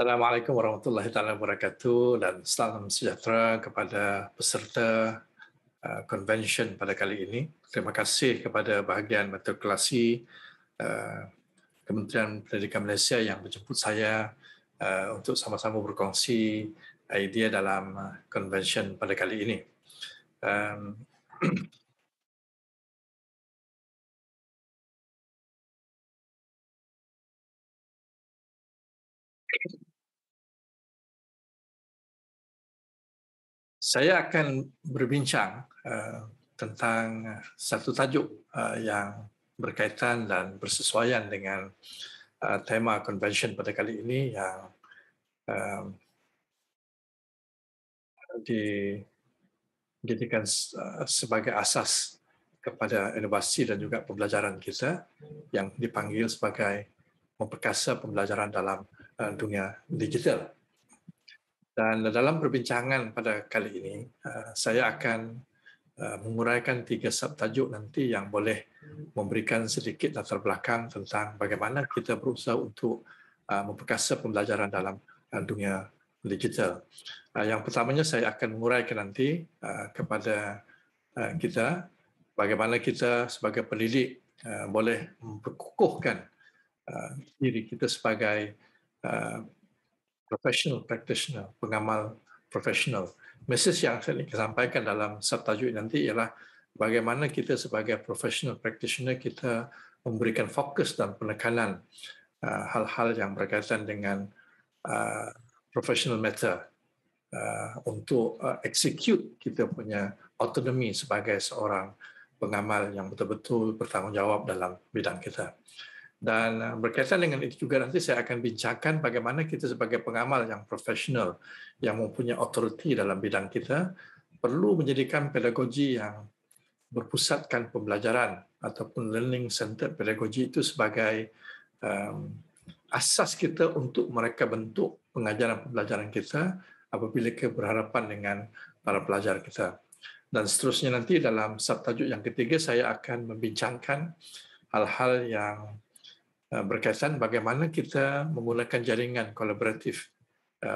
Assalamualaikum warahmatullahi taala wabarakatuh dan salam sejahtera kepada peserta convention pada kali ini. Terima kasih kepada bahagian matrikulasi uh, Kementerian Pendidikan Malaysia yang menjemput saya untuk sama-sama berkongsi idea dalam convention pada kali ini. Um, Saya akan berbincang tentang satu tajuk yang berkaitan dan bersesuaian dengan tema convention pada kali ini yang dijadikan sebagai asas kepada inovasi dan juga pembelajaran kita yang dipanggil sebagai memperkasa pembelajaran dalam dunia digital. Dan dalam perbincangan pada kali ini, saya akan menguraikan 3 subtajuk nanti yang boleh memberikan sedikit latar belakang tentang bagaimana kita berusaha untuk memperkasa pembelajaran dalam dunia digital. Yang pertamanya saya akan menguraikan nanti kepada kita bagaimana kita sebagai pendidik boleh memperkukuhkan diri kita sebagai professional practitioner, pengamal profesional. Mesej yang saya ingin sampaikan dalam subtajuk nanti ialah bagaimana kita sebagai professional practitioner kita memberikan fokus dan penekanan hal-hal yang berkaitan dengan professional matter untuk execute kita punya autonomi sebagai seorang pengamal yang betul-betul bertanggungjawab dalam bidang kita. Dan berkaitan dengan itu juga nanti saya akan bincangkan bagaimana kita sebagai pengamal yang profesional, yang mempunyai otoriti dalam bidang kita, perlu menjadikan pedagogi yang berpusatkan pembelajaran ataupun learning centered pedagogi itu sebagai asas kita untuk mereka bentuk pengajaran pembelajaran kita apabila kita berhadapan dengan para pelajar kita. Dan seterusnya nanti dalam subtajuk yang ketiga saya akan membincangkan hal-hal yang berkaitan bagaimana kita menggunakan jaringan kolaboratif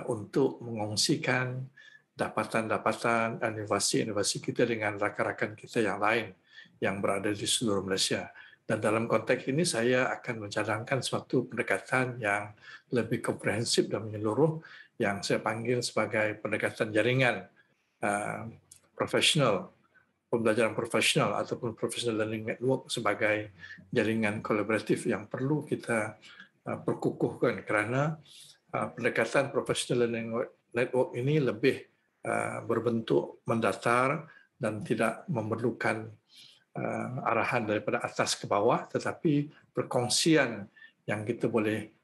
untuk mengongsikan dapatan-dapatan inovasi-inovasi kita dengan rakan-rakan kita yang lain yang berada di seluruh Malaysia. Dan dalam konteks ini saya akan mencadangkan suatu pendekatan yang lebih komprehensif dan menyeluruh yang saya panggil sebagai pendekatan jaringan profesional, pembelajaran profesional ataupun professional learning network sebagai jaringan kolaboratif yang perlu kita perkukuhkan kerana pendekatan professional learning network ini lebih berbentuk mendatar dan tidak memerlukan arahan daripada atas ke bawah, tetapi perkongsian yang kita boleh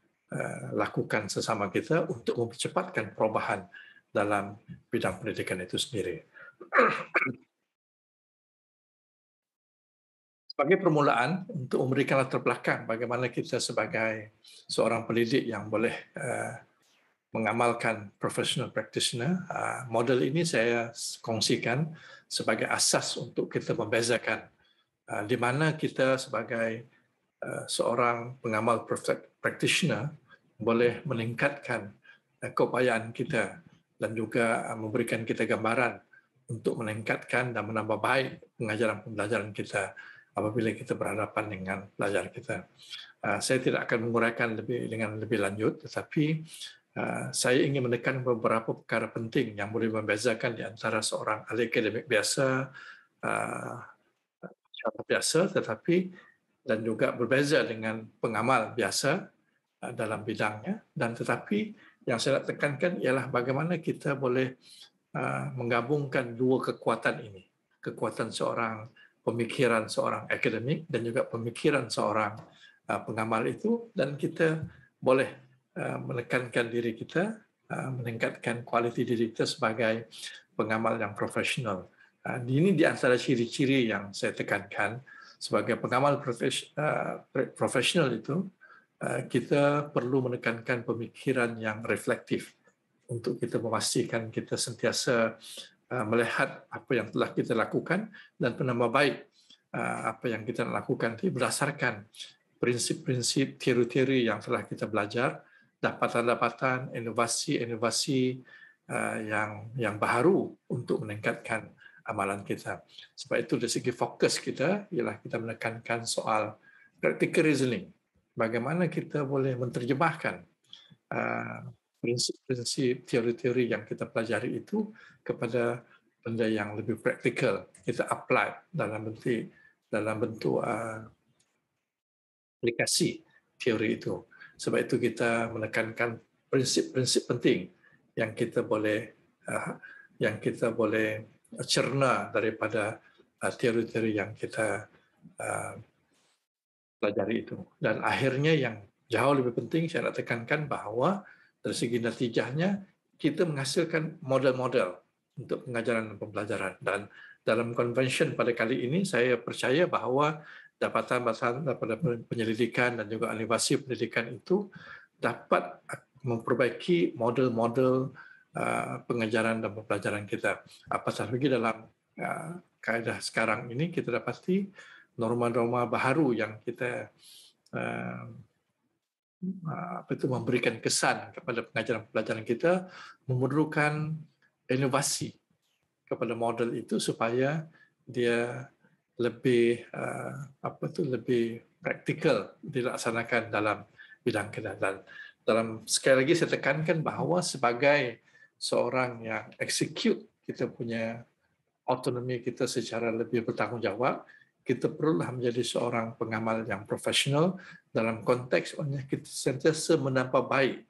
lakukan sesama kita untuk mempercepatkan perubahan dalam bidang pendidikan itu sendiri. Sebagai permulaan untuk memberikan latar belakang bagaimana kita sebagai seorang pendidik yang boleh mengamalkan professional practitioner, model ini saya kongsikan sebagai asas untuk kita membezakan di mana kita sebagai seorang pengamal practitioner boleh meningkatkan keupayaan kita dan juga memberikan kita gambaran untuk meningkatkan dan menambah baik pengajaran pembelajaran kita apabila kita berhadapan dengan pelajar kita. Saya tidak akan menguraikan dengan lebih lanjut, tetapi saya ingin menekan beberapa perkara penting yang boleh membezakan di antara seorang ahli akademik biasa, tetapi dan juga berbeza dengan pengamal biasa dalam bidangnya. Dan tetapi yang saya nak tekankan ialah bagaimana kita boleh menggabungkan dua kekuatan ini, kekuatan seorang pemikiran seorang akademik dan juga pemikiran seorang pengamal itu, dan kita boleh menekankan diri kita, meningkatkan kualiti diri kita sebagai pengamal yang profesional. Ini di antara ciri-ciri yang saya tekankan sebagai pengamal profesional itu, kita perlu menekankan pemikiran yang reflektif untuk kita memastikan kita sentiasa melihat apa yang telah kita lakukan dan penambah baik apa yang kita lakukan itu berdasarkan prinsip-prinsip teori-teori yang telah kita belajar dapatan-dapatan, inovasi-inovasi yang baharu untuk meningkatkan amalan kita. Sebab itu dari segi fokus kita ialah kita menekankan soal practical reasoning. Bagaimana kita boleh menterjemahkan prinsip-prinsip teori-teori yang kita pelajari itu kepada benda yang lebih praktikal. Kita apply dalam bentuk aplikasi teori itu. Sebab itu kita menekankan prinsip-prinsip penting yang kita boleh cerna daripada teori-teori yang kita pelajari itu. Dan akhirnya yang jauh lebih penting saya nak tekankan bahawa dari segi natijahnya kita menghasilkan model-model untuk pengajaran dan pembelajaran. Dan dalam convention pada kali ini saya percaya bahawa dapatan-dapatan daripada penyelidikan dan juga inovasi pendidikan itu dapat memperbaiki model-model pengajaran dan pembelajaran kita. Apatah lagi dalam kaedah sekarang ini kita dapati norma-norma baharu yang kita memberikan kesan kepada pengajaran pembelajaran kita memerlukan inovasi kepada model itu supaya dia lebih lebih praktikal dilaksanakan dalam bidang kita. Dan dalam sekali lagi saya tekankan bahawa sebagai seorang yang execute kita punya autonomi kita secara lebih bertanggungjawab, kita perlulah menjadi seorang pengamal yang profesional dalam konteks kita sentiasa menambah baik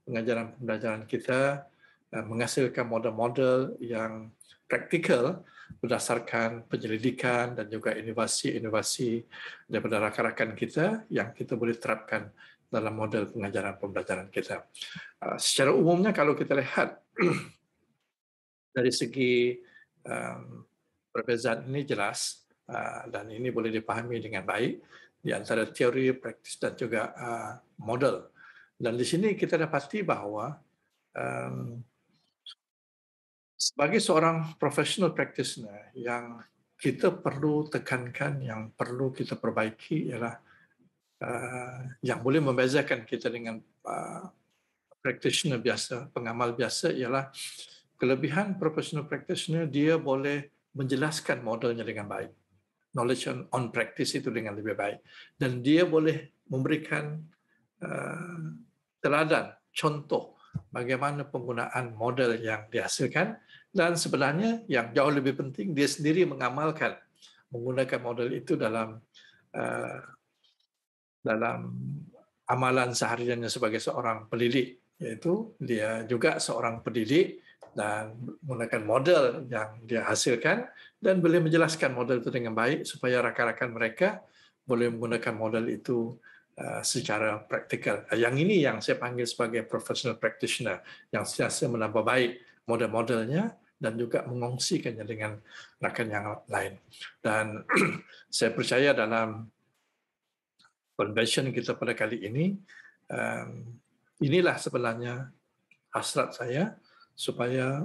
pengajaran pembelajaran kita, menghasilkan model-model yang praktikal berdasarkan penyelidikan dan juga inovasi-inovasi daripada rakan-rakan kita yang kita boleh terapkan dalam model pengajaran pembelajaran kita. Secara umumnya kalau kita lihat dari segi perbezaan ini jelas dan ini boleh dipahami dengan baik di antara teori, praktis dan juga model. Dan di sini kita dapati bahawa sebagai seorang professional practitioner yang kita perlu tekankan, yang perlu kita perbaiki ialah yang boleh membezakan kita dengan practitioner biasa, pengamal biasa ialah kelebihan professional practitioner dia boleh menjelaskan modelnya dengan baik. Knowledge on practice itu dengan lebih baik. Dan dia boleh memberikan teladan, contoh bagaimana penggunaan model yang dihasilkan dan sebenarnya yang jauh lebih penting dia sendiri mengamalkan menggunakan model itu dalam amalan sehariannya sebagai seorang pendidik, iaitu dia juga seorang pendidik dan menggunakan model yang dia hasilkan dan boleh menjelaskan model itu dengan baik supaya rakan-rakan mereka boleh menggunakan model itu secara praktikal. Yang ini yang saya panggil sebagai professional practitioner yang sentiasa menambah baik model-modelnya dan juga mengongsikannya dengan rakan yang lain. Dan saya percaya dalam convention kita pada kali ini, inilah sebenarnya hasrat saya supaya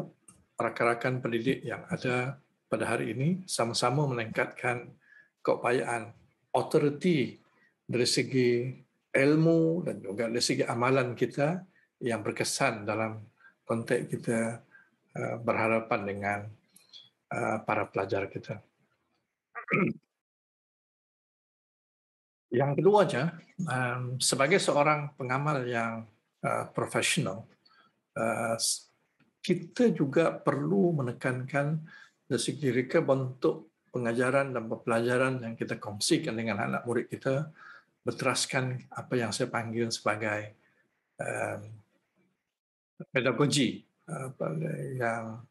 rakan-rakan pendidik yang ada pada hari ini sama-sama meningkatkan keupayaan authority dari segi ilmu dan juga dari segi amalan kita yang berkesan dalam konteks kita berhadapan dengan para pelajar kita. Yang keduanya, sebagai seorang pengamal yang profesional, kita juga perlu menekankan dari segi reka bentuk pengajaran dan pembelajaran yang kita kongsikan dengan anak murid kita berteraskan apa yang saya panggil sebagai pedagogi yang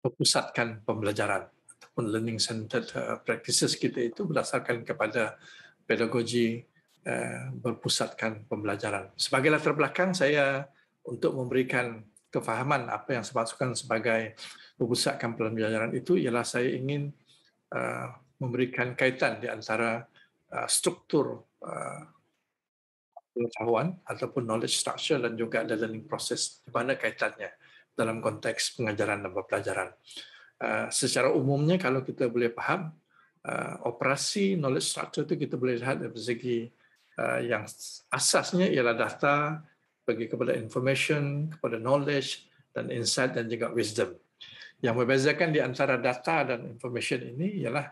berpusatkan pembelajaran ataupun learning centered practices kita itu berdasarkan kepada pedagogi berpusatkan pembelajaran. Sebagai latar belakang saya untuk memberikan kefahaman apa yang saya maksudkan sebagai berpusatkan pembelajaran itu ialah saya ingin memberikan kaitan di antara struktur pengetahuan ataupun knowledge structure dan juga the learning process, di mana kaitannya dalam konteks pengajaran dan pembelajaran. Secara umumnya kalau kita boleh faham, operasi knowledge structure itu kita boleh lihat dari segi yang asasnya ialah data pergi kepada information, kepada knowledge dan insight dan juga wisdom. Yang membezakan di antara data dan information ini ialah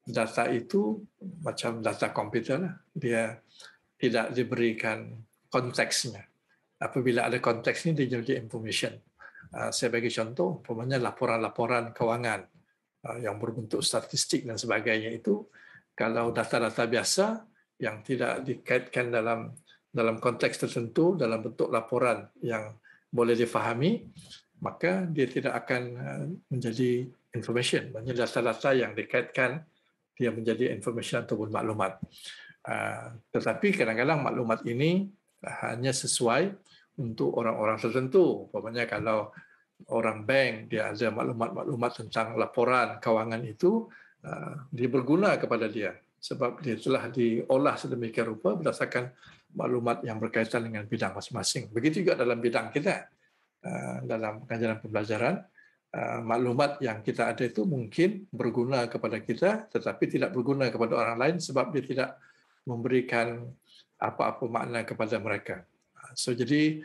data itu macam data komputer lah. Dia tidak diberikan konteksnya. Apabila ada konteksnya dia jadi information. Saya bagi contoh, umpamanya laporan-laporan kewangan yang berbentuk statistik dan sebagainya itu, kalau data-data biasa yang tidak dikaitkan dalam konteks tertentu, dalam bentuk laporan yang boleh difahami, maka dia tidak akan menjadi information. Maksudnya data-data yang dikaitkan dia menjadi information ataupun maklumat. Tetapi kadang-kadang maklumat ini hanya sesuai untuk orang-orang tertentu. Umpamanya kalau orang bank dia ada maklumat-maklumat tentang laporan kewangan itu, dia berguna kepada dia sebab dia telah diolah sedemikian rupa berdasarkan maklumat yang berkaitan dengan bidang masing-masing. Begitu juga dalam bidang kita, dalam pengajaran pembelajaran, maklumat yang kita ada itu mungkin berguna kepada kita tetapi tidak berguna kepada orang lain sebab dia tidak memberikan apa-apa makna kepada mereka. So jadi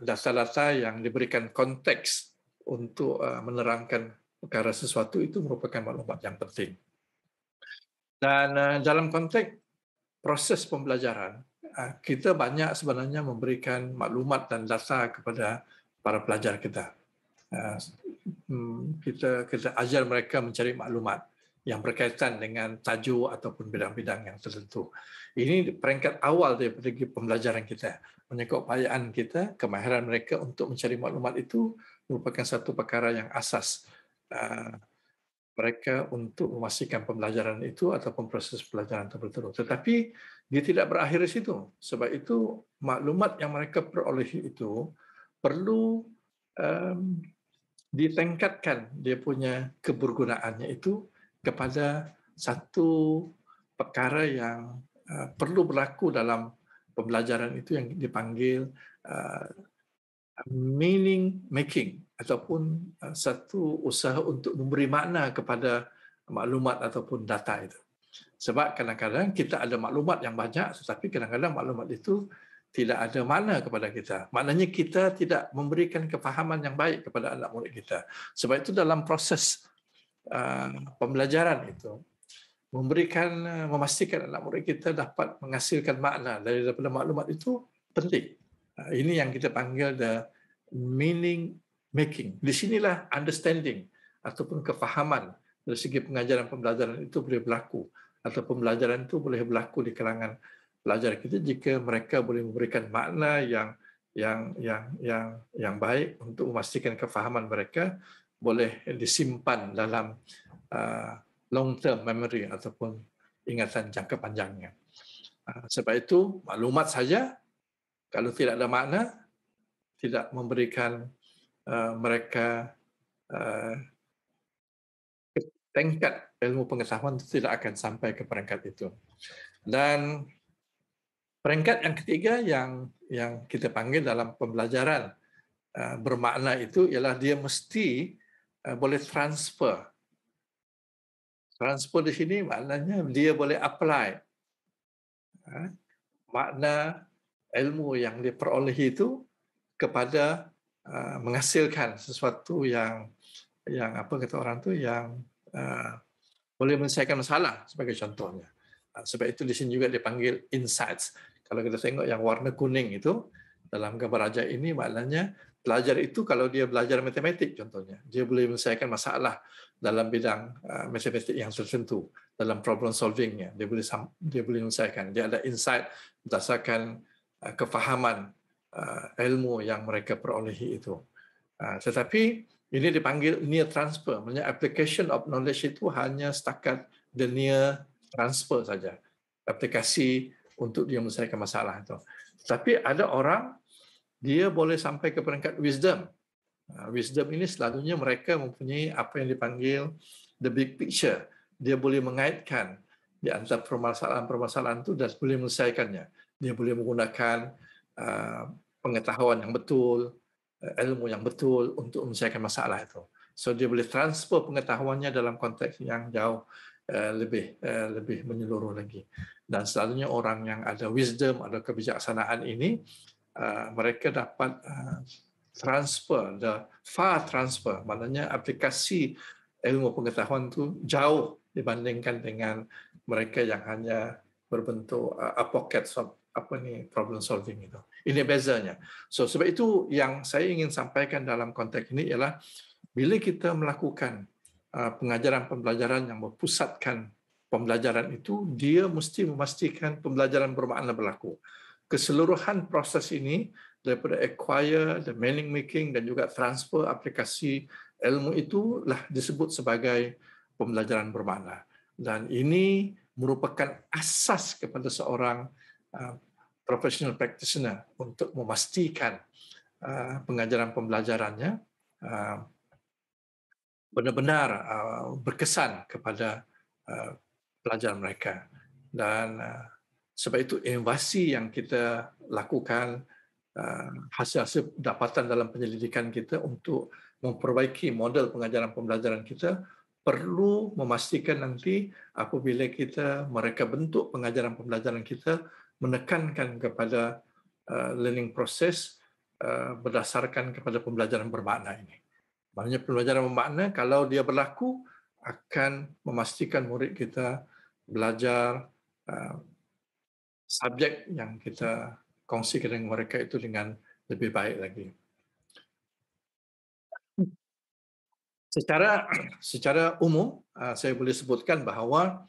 data-data yang diberikan konteks untuk menerangkan perkara sesuatu itu merupakan maklumat yang penting. Dan dalam konteks proses pembelajaran, kita banyak sebenarnya memberikan maklumat dan data kepada para pelajar kita. Kita ajar mereka mencari maklumat yang berkaitan dengan tajuk ataupun bidang-bidang yang tertentu. Ini peringkat awal daripada pembelajaran kita. Keupayaan kita, kemahiran mereka untuk mencari maklumat itu merupakan satu perkara yang asas mereka untuk memastikan pembelajaran itu ataupun proses pembelajaran terus. Tetapi dia tidak berakhir di situ. Sebab itu maklumat yang mereka perolehi itu perlu ditingkatkan dia punya kebergunaannya itu kepada satu perkara yang perlu berlaku dalam pembelajaran itu yang dipanggil meaning making ataupun satu usaha untuk memberi makna kepada maklumat ataupun data itu. Sebab kadang-kadang kita ada maklumat yang banyak tetapi kadang-kadang maklumat itu tidak ada makna kepada kita. Maknanya kita tidak memberikan kefahaman yang baik kepada anak murid kita. Sebab itu dalam proses pembelajaran itu memastikan anak murid kita dapat menghasilkan makna daripada maklumat itu penting. Ini yang kita panggil the meaning making. Di sinilah understanding ataupun kefahaman dari segi pengajaran pembelajaran itu boleh berlaku atau pembelajaran itu boleh berlaku di kalangan pelajar kita jika mereka boleh memberikan makna yang baik untuk memastikan kefahaman mereka boleh disimpan dalam long term memory ataupun ingatan jangka panjangnya. Sebab itu maklumat saja kalau tidak ada makna tidak memberikan mereka tingkat ilmu pengetahuan itu tidak akan sampai ke peringkat itu. Dan peringkat yang ketiga yang kita panggil dalam pembelajaran bermakna itu ialah dia mesti boleh transfer. Transfer di sini maknanya dia boleh apply makna ilmu yang diperolehi itu kepada menghasilkan sesuatu yang apa kata orang tu yang boleh menyelesaikan masalah sebagai contohnya. Sebab itu di sini juga dipanggil insights. Kalau kita tengok yang warna kuning itu dalam gambar ajaib ini maknanya pelajar itu kalau dia belajar matematik contohnya, dia boleh menyelesaikan masalah dalam bidang matematik yang tertentu, dalam problem solvingnya, dia boleh menyelesaikan. Dia ada insight berdasarkan kefahaman ilmu yang mereka perolehi itu. Tetapi ini dipanggil near transfer, maksudnya application of knowledge itu hanya setakat the near transfer saja, aplikasi untuk dia menyelesaikan masalah itu. Tetapi ada orang dia boleh sampai ke peringkat wisdom. Wisdom ini selalunya mereka mempunyai apa yang dipanggil the big picture. Dia boleh mengaitkan di antara permasalahan-permasalahan itu dan boleh menyelesaikannya. Dia boleh menggunakan pengetahuan yang betul, ilmu yang betul untuk menyelesaikan masalah itu. So dia boleh transfer pengetahuannya dalam konteks yang jauh lebih menyeluruh lagi. Dan selalunya orang yang ada wisdom, ada kebijaksanaan ini, mereka dapat transfer, the far transfer, maknanya aplikasi ilmu pengetahuan itu jauh dibandingkan dengan mereka yang hanya berbentuk pocket problem solving itu. Ini bezanya. So sebab itu yang saya ingin sampaikan dalam konteks ini ialah bila kita melakukan pengajaran pembelajaran yang berpusatkan pembelajaran itu, dia mesti memastikan pembelajaran bermakna berlaku. Keseluruhan proses ini daripada acquire, the meaning making dan juga transfer aplikasi ilmu itulah disebut sebagai pembelajaran bermakna. Dan ini merupakan asas kepada seorang professional practitioner untuk memastikan pengajaran pembelajarannya benar-benar berkesan kepada pelajar mereka. Dan sebab itu inovasi yang kita lakukan, hasil-hasil dapatan dalam penyelidikan kita untuk memperbaiki model pengajaran pembelajaran kita perlu memastikan nanti apabila kita mereka bentuk pengajaran pembelajaran kita menekankan kepada learning process berdasarkan kepada pembelajaran bermakna ini. Maknanya pembelajaran bermakna kalau dia berlaku akan memastikan murid kita belajar subjek yang kita kongsikan dengan mereka itu dengan lebih baik lagi. Secara umum, saya boleh sebutkan bahawa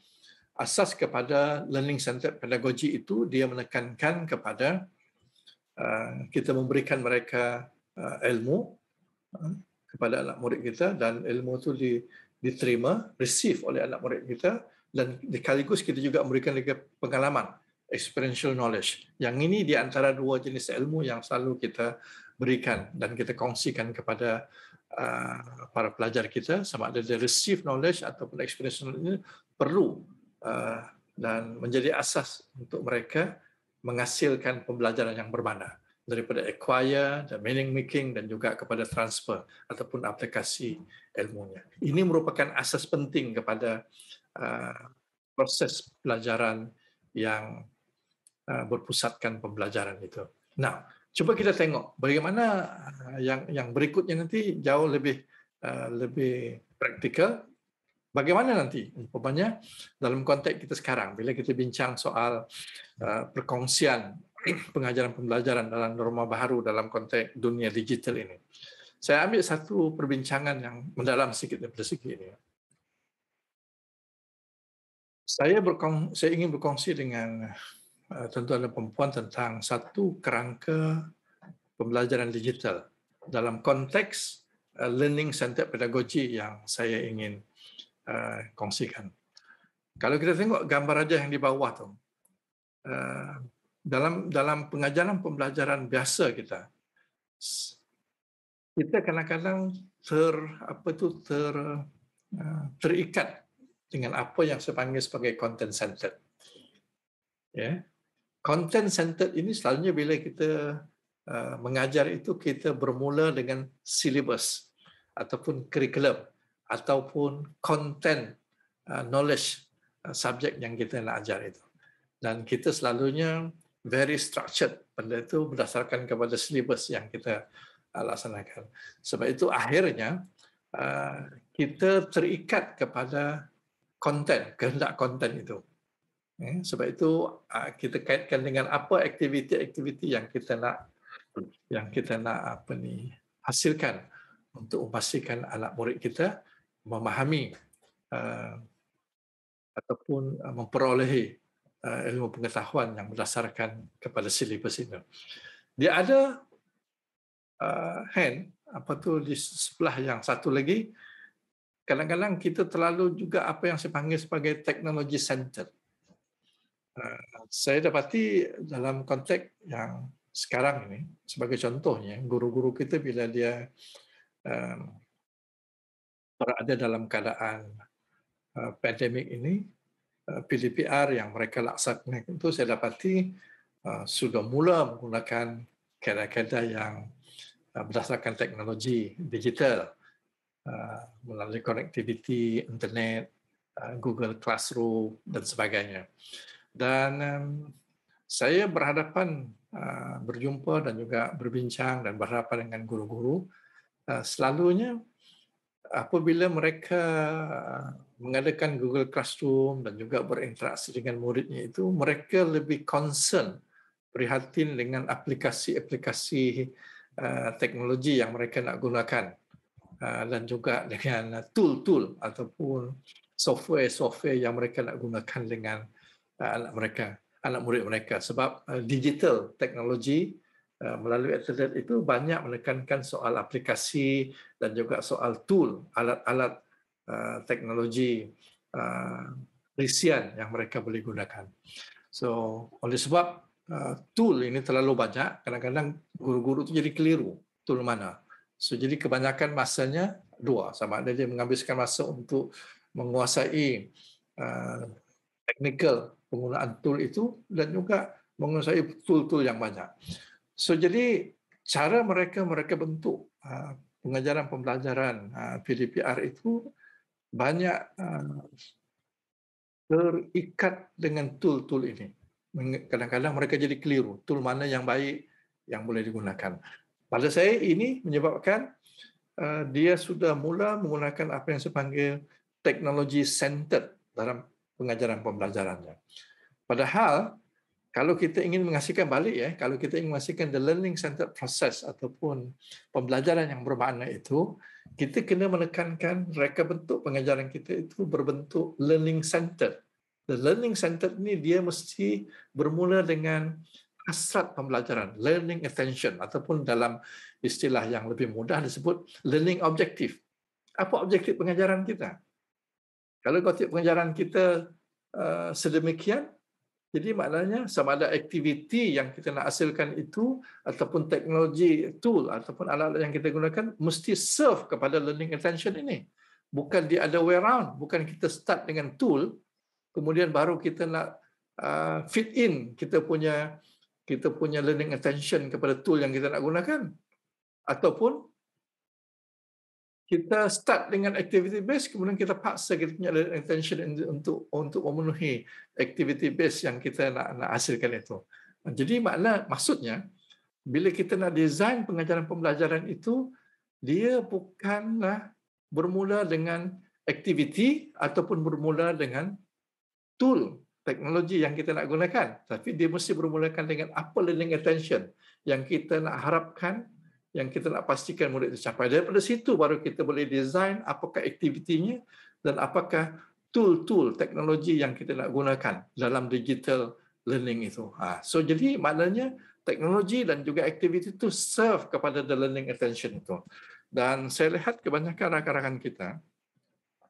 asas kepada learning centered pedagogy itu dia menekankan kepada kita memberikan mereka ilmu kepada anak murid kita dan ilmu itu diterima, receive oleh anak murid kita dan sekaligus kita juga memberikan mereka pengalaman, experiential knowledge. Yang ini di antara dua jenis ilmu yang selalu kita berikan dan kita kongsikan kepada para pelajar kita, sama ada dia receive knowledge ataupun experiential knowledge perlu dan menjadi asas untuk mereka menghasilkan pembelajaran yang bermakna daripada acquire, dan meaning making dan juga kepada transfer ataupun aplikasi ilmunya. Ini merupakan asas penting kepada proses pelajaran yang berpusatkan pembelajaran itu. Nah, cuba kita tengok bagaimana yang berikutnya nanti jauh lebih praktikal. Bagaimana nanti umpamanya dalam konteks kita sekarang bila kita bincang soal perkongsian pengajaran pembelajaran dalam norma baharu dalam konteks dunia digital ini. Saya ambil satu perbincangan yang mendalam sedikit daripada segi ini. Saya ingin berkongsi dengan tuan-tuan dan puan tentang satu kerangka pembelajaran digital dalam konteks learning centered pedagogy yang saya ingin kongsikan. Kalau kita tengok gambar aja yang di bawah tu, dalam pengajaran pembelajaran biasa kita kadang-kadang terikat dengan apa yang saya panggil sebagai content centered. Ya, content centered ini selalunya bila kita mengajar itu kita bermula dengan silibus ataupun kurikulum ataupun content knowledge subjek yang kita nak ajar itu. Dan kita selalunya very structured, benda itu berdasarkan kepada silibus yang kita laksanakan. Sebab itu akhirnya kita terikat kepada konten, kehendak konten itu. Sebab itu kita kaitkan dengan apa aktiviti-aktiviti yang kita nak hasilkan untuk memastikan anak murid kita memahami ataupun memperolehi ilmu pengetahuan yang berdasarkan kepada silibus itu. Dia ada di sebelah yang satu lagi, kadang-kadang kita terlalu juga apa yang saya panggil sebagai technology centered. Saya dapati dalam konteks yang sekarang ini, sebagai contohnya, guru-guru kita bila dia berada dalam keadaan pandemik ini, PDPR yang mereka laksanakan itu saya dapati sudah mula menggunakan kaedah-kaedah yang berdasarkan teknologi digital melalui konektiviti internet Google Classroom dan sebagainya. Dan saya berhadapan berjumpa dan juga berbincang dan berhadapan dengan guru-guru. Selalunya apabila mereka mengadakan Google Classroom dan juga berinteraksi dengan muridnya itu, mereka lebih concern, prihatin dengan aplikasi-aplikasi teknologi yang mereka nak gunakan dan juga dengan tool-tool ataupun software-software yang mereka nak gunakan dengan anak mereka, anak murid mereka. Sebab digital teknologi melalui internet itu banyak menekankan soal aplikasi dan juga soal tool, alat-alat teknologi risian yang mereka boleh gunakan. So, oleh sebab tool ini terlalu banyak, kadang-kadang guru-guru itu jadi keliru tool mana. So, jadi kebanyakan masanya dua, sama ada dia menghabiskan masa untuk menguasai teknikal penggunaan tool itu dan juga menguasai tool-tool yang banyak. So, jadi cara mereka bentuk pengajaran pembelajaran PDPR itu banyak terikat dengan tool-tool ini. Kadang-kadang mereka jadi keliru, tool mana yang baik yang boleh digunakan. Pada saya ini menyebabkan dia sudah mula menggunakan apa yang saya panggil teknologi centered dalam pengajaran pembelajarannya. Padahal kalau kita ingin menghasilkan balik kalau kita ingin menghasilkan the learning centered process ataupun pembelajaran yang bermakna itu, kita kena menekankan reka bentuk pengajaran kita itu berbentuk learning centered. The learning centered ni dia mesti bermula dengan hasrat pembelajaran, learning attention ataupun dalam istilah yang lebih mudah disebut learning objective. Apa objektif pengajaran kita? Kalau objektif pengajaran kita sedemikian, jadi maknanya sama ada aktiviti yang kita nak hasilkan itu ataupun teknologi tool ataupun alat-alat yang kita gunakan mesti serve kepada learning attention ini. Bukan the other way around. Bukan kita start dengan tool, kemudian baru kita nak fit in kita punya learning attention kepada tool yang kita nak gunakan. Ataupun kita start dengan activity base, kemudian kita paksa kita punya attention untuk memenuhi activity base yang kita nak hasilkan itu. Jadi maksudnya bila kita nak design pengajaran pembelajaran itu, dia bukanlah bermula dengan aktiviti ataupun bermula dengan tool teknologi yang kita nak gunakan, tapi dia mesti bermulakan dengan apa learning attention yang kita nak harapkan, yang kita nak pastikan murid itu capai. Daripada situ baru kita boleh design apakah aktivitinya dan apakah tool-tool teknologi yang kita nak gunakan dalam digital learning itu. So jadi maknanya teknologi dan juga aktiviti itu serve kepada the learning attention itu. Dan saya lihat kebanyakan rakan-rakan kita,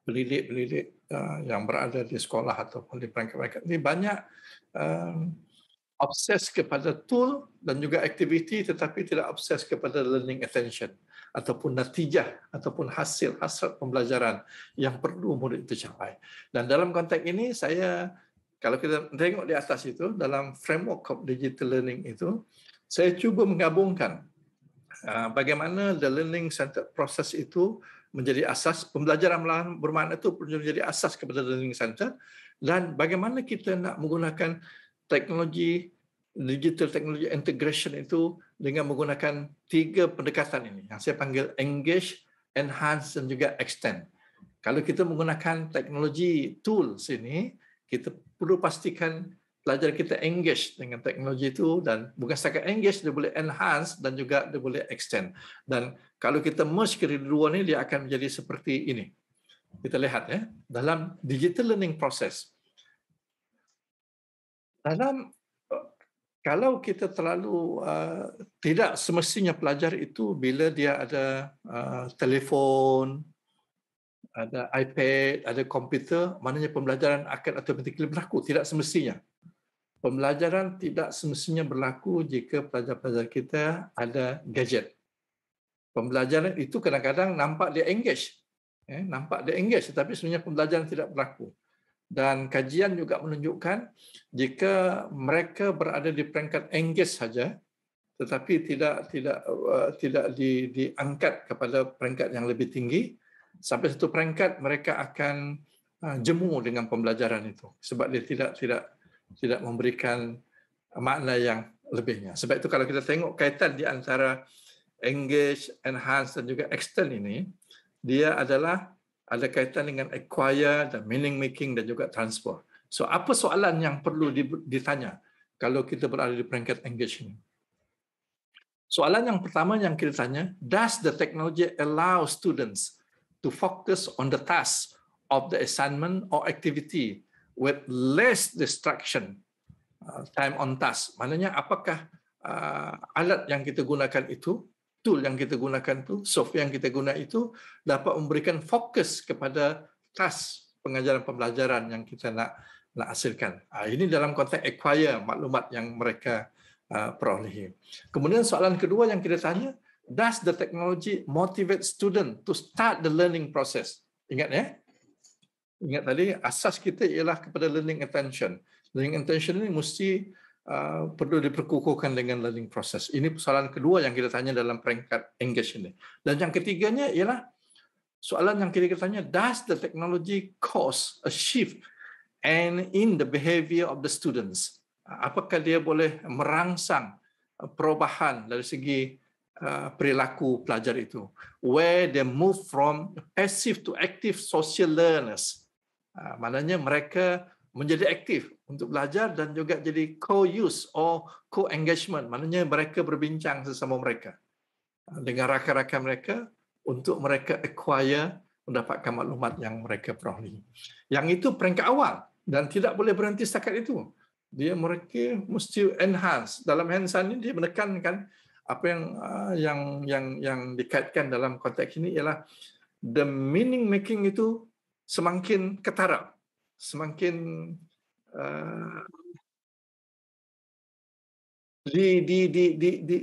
pendidik-pendidik yang berada di sekolah ataupun di perangkat-perangkat ini banyak obses kepada tool dan juga aktiviti tetapi tidak obses kepada learning attention ataupun natijah ataupun hasil hasrat pembelajaran yang perlu murid itu capai. Dan dalam konteks ini kalau kita tengok di atas itu dalam framework of digital learning itu, saya cuba menggabungkan bagaimana the learning centered process itu menjadi asas pembelajaran bermakna itu menjadi asas kepada learning center, dan bagaimana kita nak menggunakan teknologi digital teknologi integration itu dengan menggunakan 3 pendekatan ini yang saya panggil engage, enhance dan juga extend. Kalau kita menggunakan teknologi tools ini, kita perlu pastikan pelajar kita engage dengan teknologi itu, dan bukan setakat engage, dia boleh enhance dan juga dia boleh extend. Dan kalau kita merge kedua ini, dia akan menjadi seperti ini. Kita lihat dalam digital learning process. Kalau kita terlalu tidak semestinya pelajar itu bila dia ada telefon, ada iPad, ada komputer, maknanya pembelajaran akan automatically berlaku. Tidak semestinya. Pembelajaran tidak semestinya berlaku jika pelajar-pelajar kita ada gadget. Pembelajaran itu kadang-kadang nampak dia engage. Tetapi sebenarnya pembelajaran tidak berlaku. Dan kajian juga menunjukkan jika mereka berada di peringkat engage saja tetapi tidak diangkat kepada peringkat yang lebih tinggi, sampai satu peringkat mereka akan jemu dengan pembelajaran itu sebab dia tidak memberikan makna yang lebihnya. Sebab itu kalau kita tengok kaitan di antara engage, enhance dan juga extend ini, dia ada kaitan dengan acquire dan meaning making dan juga transfer. So apa soalan yang perlu ditanya kalau kita berada di peringkat engage ini? Soalan yang pertama yang kita tanya, does the technology allow students to focus on the task of the assignment or activity with less distraction, time on task? Maknanya apakah alat yang kita gunakan itu, tool yang kita gunakan itu, software yang kita guna itu dapat memberikan fokus kepada task pengajaran pembelajaran yang kita nak hasilkan. Ini dalam konteks acquire maklumat yang mereka perolehi. Kemudian soalan kedua yang kita tanya, does the technology motivate student to start the learning process? Ingat ya? Ingat tadi asas kita ialah kepada learning attention. Learning attention ini mesti perlu diperkukuhkan dengan learning process. Ini soalan kedua yang kita tanya dalam peringkat engage ini. Dan yang ketiganya ialah soalan yang kita tanya, does the technology cause a shift and in the behavior of the students? Apakah dia boleh merangsang perubahan dari segi perilaku pelajar itu, where they move from passive to active social learners. Maknanya mereka menjadi aktif untuk belajar dan juga jadi co-use or co-engagement. Maknanya mereka berbincang sesama mereka dengan rakan-rakan mereka untuk mereka acquire, mendapatkan maklumat yang mereka perolehi. Yang itu peringkat awal dan tidak boleh berhenti setakat itu. Mereka mesti enhance. Dalam hands-on ini dia menekankan apa yang dikaitkan dalam konteks ini ialah the meaning making itu semakin ketara, semakin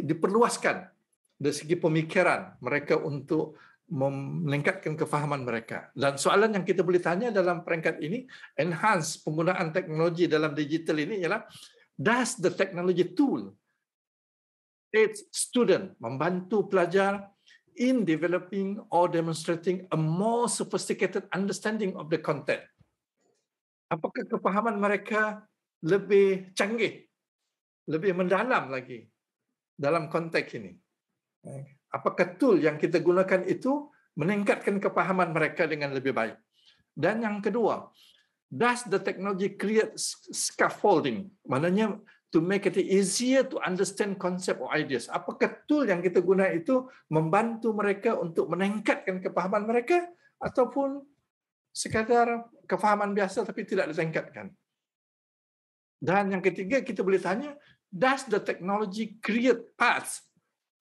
diperluaskan dari segi pemikiran mereka untuk meningkatkan kefahaman mereka. Dan soalan yang kita boleh tanya dalam peringkat ini, enhance penggunaan teknologi dalam digital ini ialah, does the technology tool aid student, membantu pelajar in developing or demonstrating a more sophisticated understanding of the content? Apakah kefahaman mereka lebih canggih, lebih mendalam lagi dalam konteks ini? Apakah tool yang kita gunakan itu meningkatkan kefahaman mereka dengan lebih baik? Dan yang kedua, does the technology create scaffolding? Maknanya to make it easier to understand concept or ideas. Apakah tool yang kita guna itu membantu mereka untuk meningkatkan kefahaman mereka ataupun sekadar kefahaman biasa tapi tidak ditingkatkan? Dan yang ketiga kita boleh tanya, does the technology create paths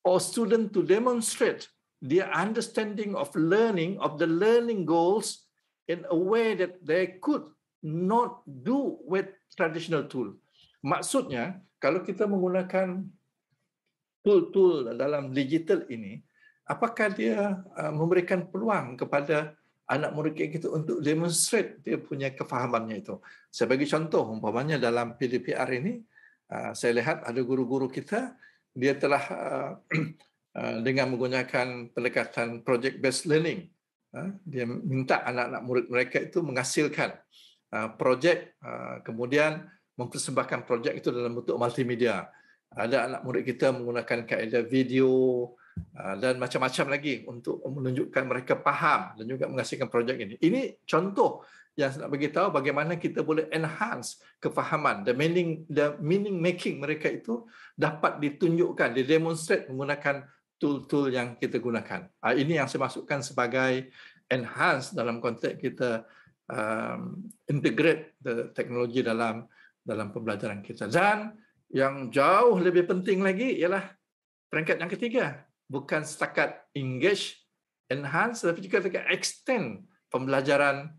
or student to demonstrate their understanding of learning, of the learning goals in a way that they could not do with traditional tool? Maksudnya, kalau kita menggunakan tool-tool dalam digital ini, apakah dia memberikan peluang kepada anak murid kita untuk demonstrate dia punya kefahamannya itu? Sebagai contoh, umpamanya dalam PDPR ini, saya lihat ada guru-guru kita, dia telah dengan menggunakan pendekatan project based learning, dia minta anak-anak murid mereka itu menghasilkan projek, kemudian mempersembahkan projek itu dalam bentuk multimedia. Ada anak murid kita menggunakan kaedah video dan macam-macam lagi untuk menunjukkan mereka faham dan juga menghasilkan projek ini. Ini contoh yang saya nak bagi tahu bagaimana kita boleh enhance kefahaman, the meaning making mereka itu dapat ditunjukkan, didemonstrate menggunakan tool-tool yang kita gunakan. Ini yang saya masukkan sebagai enhance dalam konteks kita integrate the teknologi dalam pembelajaran kita. Dan yang jauh lebih penting lagi ialah peringkat yang ketiga, bukan setakat engage, enhance, tapi juga extend pembelajaran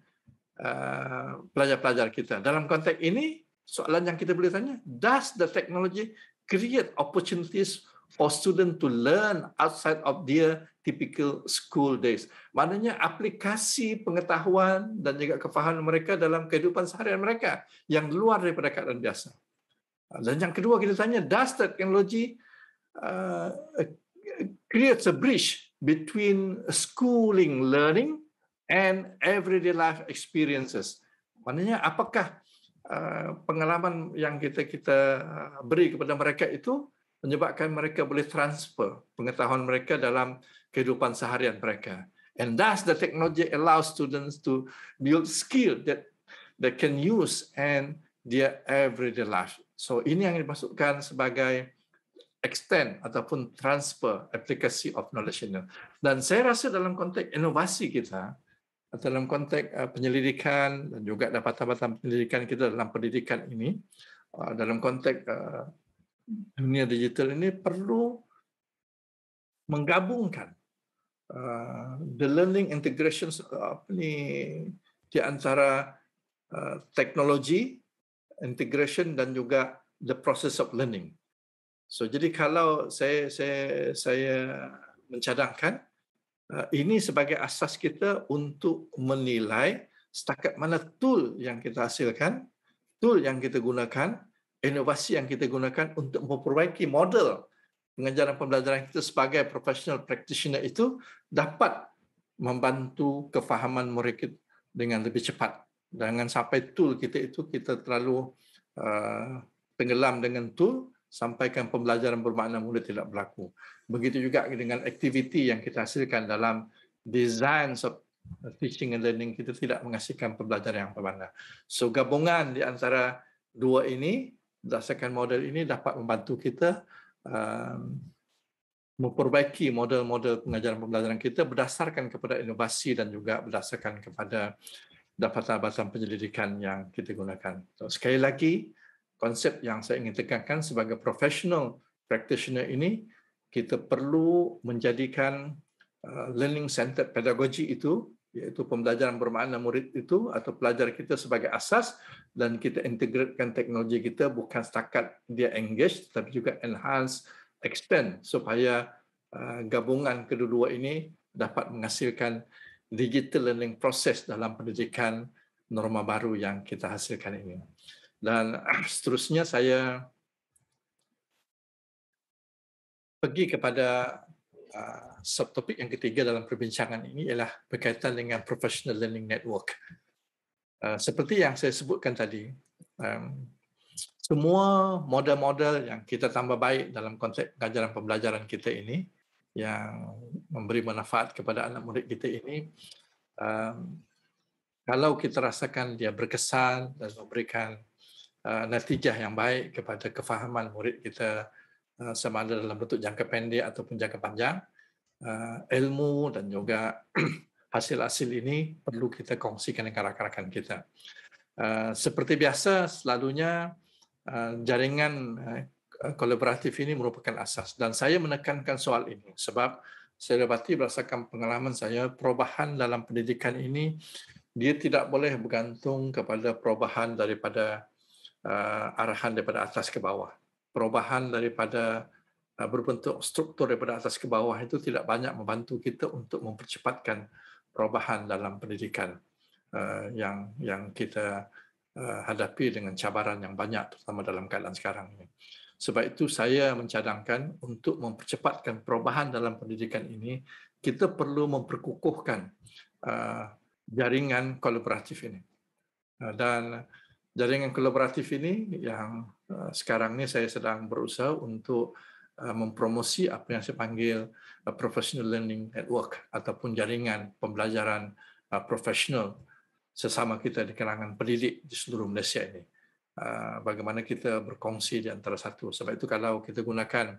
pelajar-pelajar kita. Dalam konteks ini, soalan yang kita boleh tanya, does the technology create opportunities for students to learn outside of their typical school days? Maknanya aplikasi pengetahuan dan juga kefahaman mereka dalam kehidupan seharian mereka yang luar daripada keadaan biasa. Dan yang kedua kita tanya, does technology creates a bridge between schooling learning and everyday life experiences. Maknanya apakah pengalaman yang kita beri kepada mereka itu menyebabkan mereka boleh transfer pengetahuan mereka dalam kehidupan seharian mereka. And thus the technology allows students to build skill that they can use in their everyday life. So ini yang dimaksudkan sebagai extend ataupun transfer aplikasi of knowledge ini. Dan saya rasa dalam konteks inovasi kita, dalam konteks penyelidikan dan juga dapatan-dapatan penyelidikan kita dalam pendidikan ini, dalam konteks dunia digital ini perlu menggabungkan the learning integrations di antara teknologi integration dan juga the process of learning. So jadi kalau saya mencadangkan ini sebagai asas kita untuk menilai setakat mana tool yang kita hasilkan, tool yang kita gunakan, inovasi yang kita gunakan untuk memperbaiki model pengajaran pembelajaran kita sebagai professional practitioner itu dapat membantu kefahaman murid kita dengan lebih cepat. Jangan sampai tool kita terlalu tenggelam dengan tool sampaikan pembelajaran bermakna mula tidak berlaku. Begitu juga dengan aktiviti yang kita hasilkan dalam design of teaching and learning, kita tidak menghasilkan pembelajaran yang bermakna. So gabungan di antara dua ini, berdasarkan model ini dapat membantu kita memperbaiki model-model pengajaran pembelajaran kita berdasarkan kepada inovasi dan juga berdasarkan kepada dapatan-dapatan penyelidikan yang kita gunakan. So, sekali lagi, konsep yang saya ingin tekankan sebagai professional practitioner ini, kita perlu menjadikan learning centered pedagogy itu, iaitu pembelajaran bermakna murid itu atau pelajar kita sebagai asas, dan kita integratekan teknologi kita bukan setakat dia engage, tapi juga enhance, extend supaya gabungan kedua-dua ini dapat menghasilkan digital learning process dalam pendidikan norma baru yang kita hasilkan ini. Dan seterusnya saya pergi kepada subtopik yang ketiga dalam perbincangan ini ialah berkaitan dengan professional learning network. Seperti yang saya sebutkan tadi, semua model-model yang kita tambah baik dalam konteks pengajaran pembelajaran kita ini yang memberi manfaat kepada anak murid kita ini, kalau kita rasakan dia berkesan dan memberikan natijah yang baik kepada kefahaman murid kita, sama ada dalam bentuk jangka pendek ataupun jangka panjang, ilmu dan juga hasil-hasil ini perlu kita kongsikan dengan rakan-rakan kita. Seperti biasa, selalunya jaringan kolaboratif ini merupakan asas, dan saya menekankan soal ini sebab saya dapati berdasarkan pengalaman saya, perubahan dalam pendidikan ini dia tidak boleh bergantung kepada perubahan daripada arahan daripada atas ke bawah. Perubahan daripada berbentuk struktur daripada atas ke bawah itu tidak banyak membantu kita untuk mempercepatkan perubahan dalam pendidikan yang kita hadapi dengan cabaran yang banyak, terutama dalam keadaan sekarang ini. Sebab itu saya mencadangkan untuk mempercepatkan perubahan dalam pendidikan ini, kita perlu memperkukuhkan jaringan kolaboratif ini. Dan jaringan kolaboratif ini yang sekarang ini saya sedang berusaha untuk mempromosi apa yang saya panggil professional learning network ataupun jaringan pembelajaran profesional sesama kita di kalangan pendidik di seluruh Malaysia ini. Bagaimana kita berkongsi di antara satu. Sebab itu kalau kita gunakan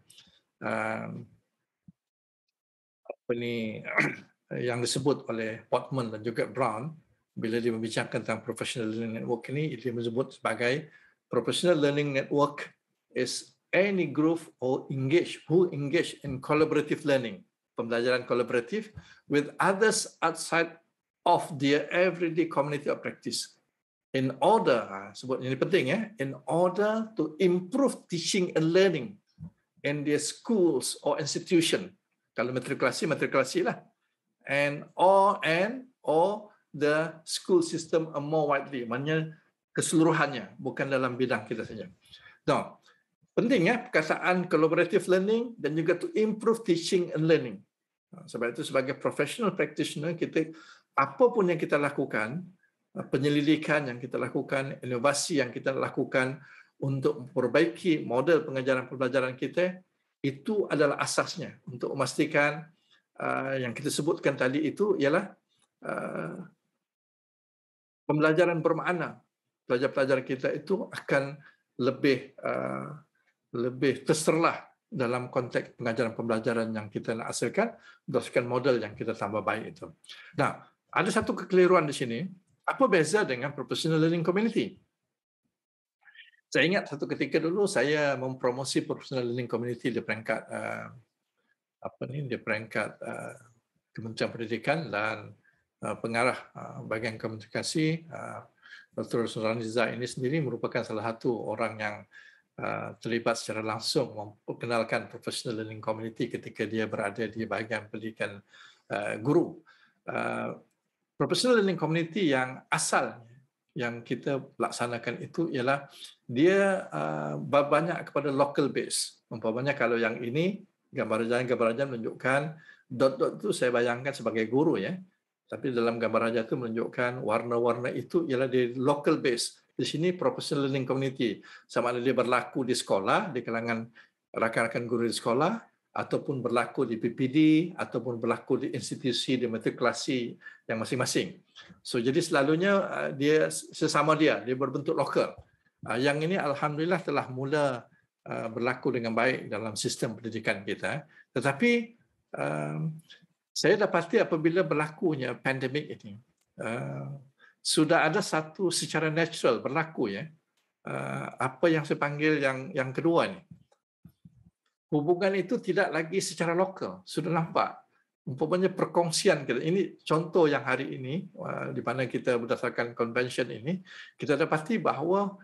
yang disebut oleh Portman dan juga Brown, bila dia membincangkan tentang professional learning network ini, dia menyebut sebagai professional learning network is any group or who engage in collaborative learning, pembelajaran kolaboratif with others outside of their everyday community of practice. In order, sebut ini penting ya, in order to improve teaching and learning in their schools or institution. Kalau matrikulasi lah. And the school system more widely, maknanya keseluruhannya, bukan dalam bidang kita saja. Nah, penting ya perkataan collaborative learning dan juga to improve teaching and learning. Sebab itu sebagai professional practitioner kita apa pun yang kita lakukan, penyelidikan yang kita lakukan, inovasi yang kita lakukan untuk memperbaiki model pengajaran pembelajaran kita, itu adalah asasnya untuk memastikan yang kita sebutkan tadi itu ialah uh, pembelajaran bermakna. Pelajar-pelajar kita itu akan lebih terserlah dalam konteks pengajaran pembelajaran yang kita nak hasilkan berdasarkan model yang kita tambah baik itu. Nah, ada satu kekeliruan di sini. Apa beza dengan professional learning community? Saya ingat satu ketika dulu saya mempromosi professional learning community di peringkat Kementerian Pendidikan dan pengarah bahagian komunikasi Dr. Suraniza ini sendiri merupakan salah satu orang yang terlibat secara langsung memperkenalkan professional learning community ketika dia berada di bahagian pendidikan guru. Professional learning community yang asal yang kita laksanakan itu ialah dia banyak kepada local base. Umpamanya kalau yang ini gambar raja menunjukkan dot-dot itu saya bayangkan sebagai guru ya. Tapi dalam gambar raja itu menunjukkan warna-warna itu ialah di local base. Di sini professional learning community, sama ada dia berlaku di sekolah, di kalangan rakan-rakan guru di sekolah, ataupun berlaku di PPD, ataupun berlaku di institusi, di matrikulasi yang masing-masing. So, jadi selalunya dia sesama dia berbentuk lokal. Yang ini alhamdulillah telah mula berlaku dengan baik dalam sistem pendidikan kita. Tetapi saya dapati apabila berlakunya pandemik ini, sudah ada satu secara natural berlaku ya, apa yang saya panggil yang kedua ni. Hubungan itu tidak lagi secara lokal, sudah nampak. Umpamanya perkongsian kita. Ini contoh yang hari ini di mana kita berdasarkan convention ini, kita dapati bahawa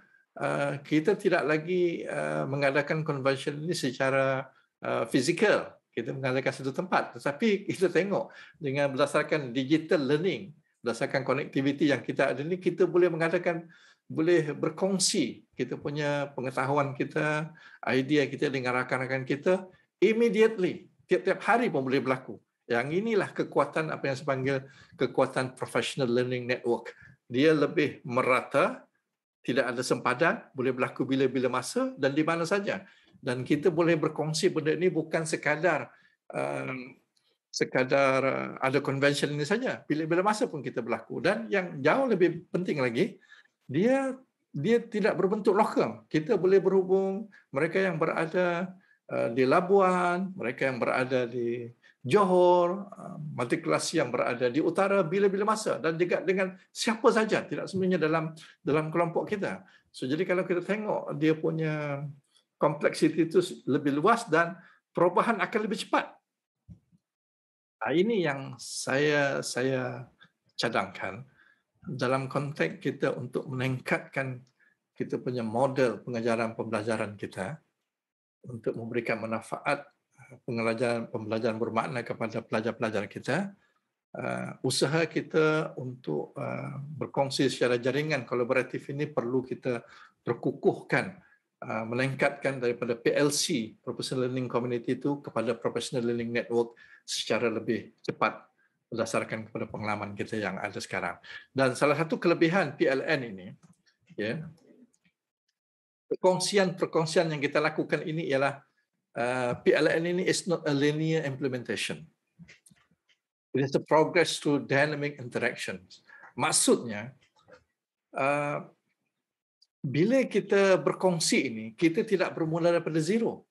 kita tidak lagi mengadakan convention ini secara fizikal. Kita mengadakan satu tempat, tetapi kita tengok dengan berdasarkan digital learning, berdasarkan konektiviti yang kita ada ini, kita boleh berkongsi kita punya pengetahuan kita, idea kita dengan rakan-rakan kita immediately, tiap-tiap hari pun boleh berlaku. Yang inilah kekuatan apa yang saya panggil kekuatan professional learning network. Dia lebih merata, tidak ada sempadan, boleh berlaku bila-bila masa dan di mana saja. Dan kita boleh berkongsi benda ini bukan sekadar ada convention ini saja. Bila-bila masa pun kita berlaku. Dan yang jauh lebih penting lagi, dia tidak berbentuk lokal. Kita boleh berhubung mereka yang berada di Labuan, mereka yang berada di Johor, matrikulasi yang berada di utara bila-bila masa dan juga dengan siapa saja, tidak sebenarnya dalam kelompok kita. So, jadi kalau kita tengok dia punya kompleksiti itu lebih luas dan perubahan akan lebih cepat. Ini yang saya cadangkan dalam konteks kita untuk meningkatkan kita punya model pengajaran pembelajaran kita untuk memberikan manfaat pembelajaran bermakna kepada pelajar-pelajar kita. Usaha kita untuk berkongsi secara jaringan kolaboratif ini perlu kita perkukuhkan, meningkatkan daripada PLC, Professional Learning Community itu kepada Professional Learning Network secara lebih cepat berdasarkan kepada pengalaman kita yang ada sekarang. Dan salah satu kelebihan PLN ini, ya, perkongsian yang kita lakukan ini ialah PLN ini is not a linear implementation. It is a progress through dynamic interactions. Maksudnya, bila kita berkongsi ini, kita tidak bermula daripada zero.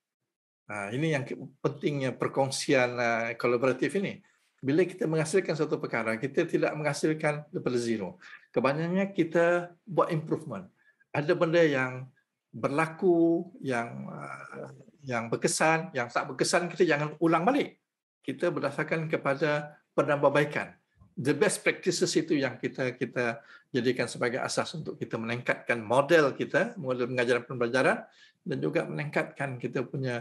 Ini yang pentingnya perkongsian kolaboratif ini. Bila kita menghasilkan suatu perkara, kita tidak menghasilkan daripada zero. Kebanyakannya kita buat improvement. Ada benda yang berlaku, yang berkesan, yang tak berkesan, kita jangan ulang balik. Kita berdasarkan kepada penambahbaikan. The best practices itu yang kita jadikan sebagai asas untuk kita meningkatkan model kita, model pengajaran pembelajaran dan juga meningkatkan kita punya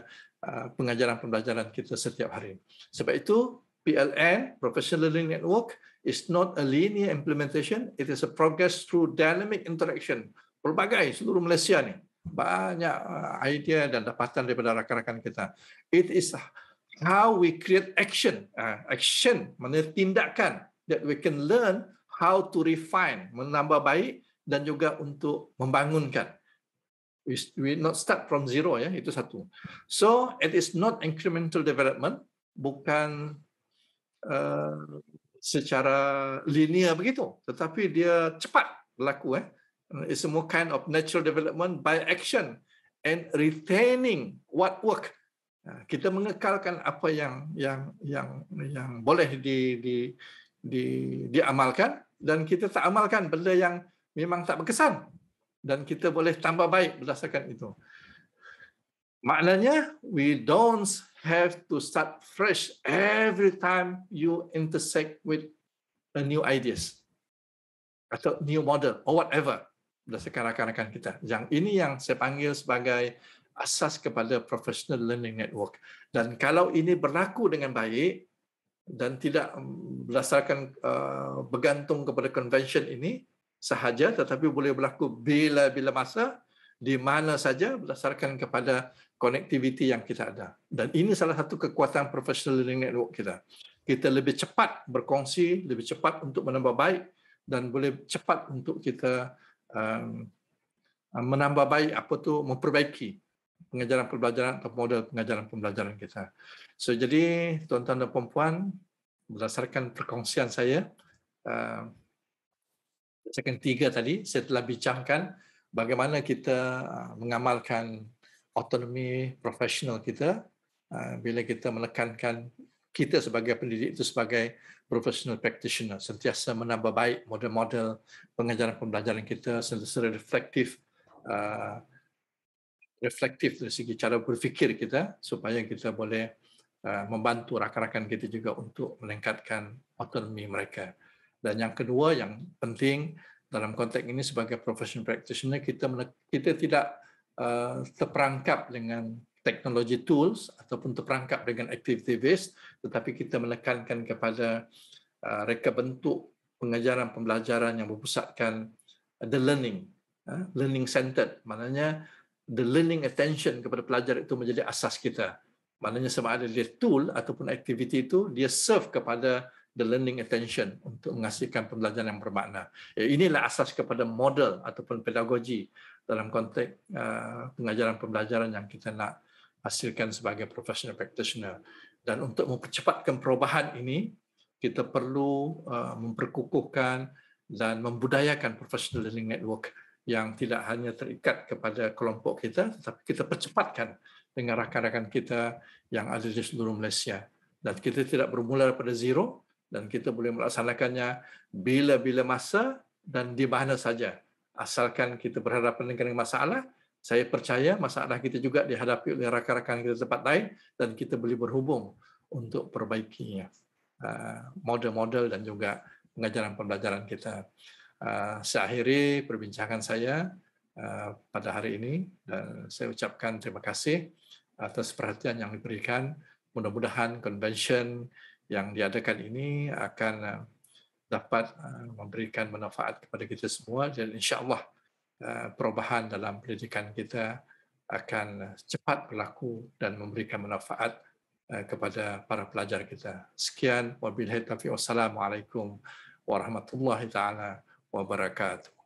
pengajaran pembelajaran kita setiap hari. Sebab itu PLN, Professional Learning Network, is not a linear implementation, it is a progress through dynamic interaction. Pelbagai seluruh Malaysia ni banyak idea dan dapatan daripada rakan-rakan kita. It is how we create action. Action, maknanya tindakan that we can learn how to refine, menambah baik dan juga untuk membangunkan. We not start from zero ya, itu satu. So it is not incremental development, bukan secara linear begitu, tetapi dia cepat berlaku. It's a more kind of natural development by action and retaining what work. Kita mengekalkan apa yang boleh diamalkan, dan kita tak amalkan benda yang memang tak berkesan, dan kita boleh tambah baik berdasarkan itu. Maknanya, we don't have to start fresh every time you intersect with a new ideas atau new model or whatever berdasarkan rakan-rakan kita. Yang ini yang saya panggil sebagai asas kepada professional learning network. Dan kalau ini berlaku dengan baik dan tidak berdasarkan bergantung kepada convention ini sahaja, tetapi boleh berlaku bila-bila masa, di mana saja berdasarkan kepada connectivity yang kita ada. Dan ini salah satu kekuatan professional learning network kita. Kita lebih cepat berkongsi, lebih cepat untuk menambah baik, dan boleh cepat untuk kita menambah baik memperbaiki pengajaran pembelajaran atau model pengajaran pembelajaran kita. So jadi tuan-tuan dan puan-puan, berdasarkan perkongsian saya, segmen 3 tadi saya telah bincangkan bagaimana kita mengamalkan autonomi profesional kita bila kita menekankan kita sebagai pendidik itu sebagai professional practitioner, sentiasa menambah baik model-model pengajaran pembelajaran kita, sentiasa reflektif dari segi cara berfikir kita, supaya kita boleh membantu rakan-rakan kita juga untuk meningkatkan autonomi mereka. Dan yang kedua yang penting dalam konteks ini sebagai professional practitioner, kita tidak terperangkap dengan teknologi tools ataupun terperangkap dengan activity based, tetapi kita menekankan kepada reka bentuk pengajaran pembelajaran yang berpusatkan the learning centered. Maknanya the learning attention kepada pelajar itu menjadi asas kita. Maknanya sama ada dia tool ataupun activity itu, dia serve kepada the learning attention untuk menghasilkan pembelajaran yang bermakna. Inilah asas kepada model ataupun pedagogi dalam konteks pengajaran pembelajaran yang kita nak hasilkan sebagai professional practitioner. Dan untuk mempercepatkan perubahan ini, kita perlu memperkukuhkan dan membudayakan professional learning network yang tidak hanya terikat kepada kelompok kita, tetapi kita percepatkan dengan rakan-rakan kita yang ada di seluruh Malaysia. Dan kita tidak bermula daripada zero, dan kita boleh melaksanakannya bila-bila masa dan di mana saja. Asalkan kita berhadapan dengan masalah, saya percaya masalah kita juga dihadapi oleh rakan-rakan kita tempat lain, dan kita boleh berhubung untuk perbaikinya model-model dan juga pengajaran pembelajaran kita. Saya akhiri perbincangan saya pada hari ini, dan saya ucapkan terima kasih atas perhatian yang diberikan. Mudah-mudahan convention yang diadakan ini akan dapat memberikan manfaat kepada kita semua, dan insya-Allah perubahan dalam pendidikan kita akan cepat berlaku dan memberikan manfaat kepada para pelajar kita. Sekian, wabillahi taufiq, wassalamualaikum warahmatullahi taala wabarakatuh.